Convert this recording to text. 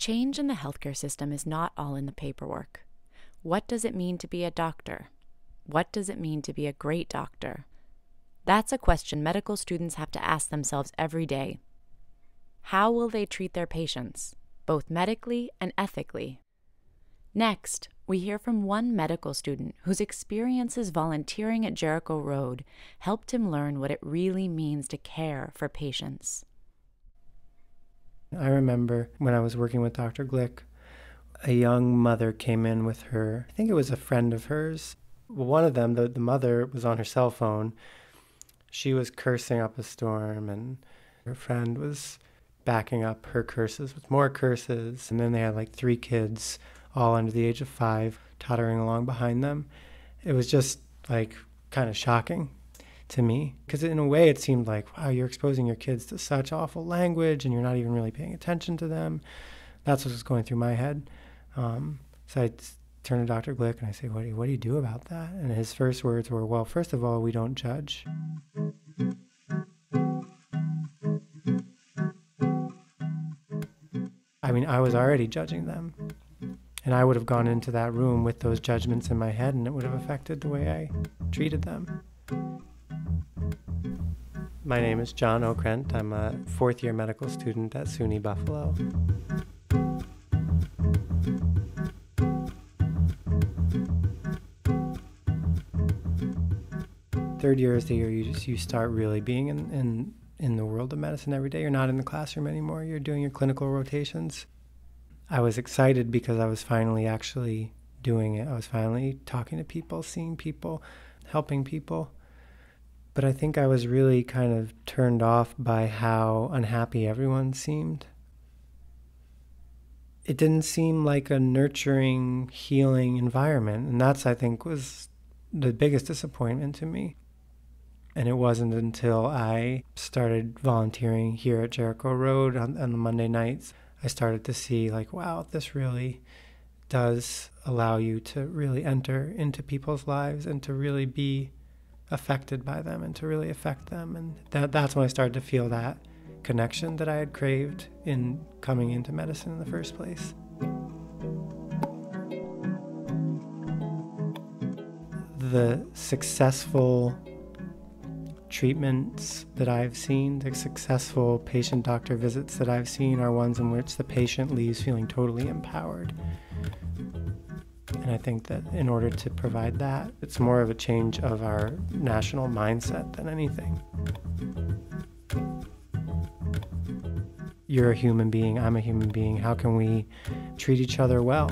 Change in the healthcare system is not all in the paperwork. What does it mean to be a doctor? What does it mean to be a great doctor? That's a question medical students have to ask themselves every day. How will they treat their patients, both medically and ethically? Next, we hear from one medical student whose experiences volunteering at Jericho Road helped him learn what it really means to care for patients. I remember when I was working with Dr. Glick, a young mother came in with her, I think it was a friend of hers. Well, one of them, the mother, was on her cell phone. She was cursing up a storm, and her friend was backing up her curses with more curses. And then they had like 3 kids, all under the age of 5, tottering along behind them. It was just like kind of shocking to me, because in a way it seemed like, wow, you're exposing your kids to such awful language and you're not even really paying attention to them. That's what was going through my head. So I turn to Dr. Glick and I say, what do you do about that? And his first words were, well, first of all, we don't judge. I mean, I was already judging them. And I would have gone into that room with those judgments in my head, and it would have affected the way I treated them. My name is John Okrent. I'm a 4th-year medical student at SUNY Buffalo. Third year is the year you start really being in the world of medicine every day. You're not in the classroom anymore. You're doing your clinical rotations. I was excited because I was finally actually doing it. I was finally talking to people, seeing people, helping people. But I think I was really kind of turned off by how unhappy everyone seemed. It didn't seem like a nurturing, healing environment. And that's, I think, was the biggest disappointment to me. And it wasn't until I started volunteering here at Jericho Road on the Monday nights, I started to see like, wow, this really does allow you to really enter into people's lives and to really be affected by them and to really affect them. And that's when I started to feel that connection that I had craved in coming into medicine in the first place. The successful treatments that I've seen, the successful patient-doctor visits that I've seen are ones in which the patient leaves feeling totally empowered. And I think that in order to provide that, it's more of a change of our national mindset than anything. You're a human being, I'm a human being. How can we treat each other well?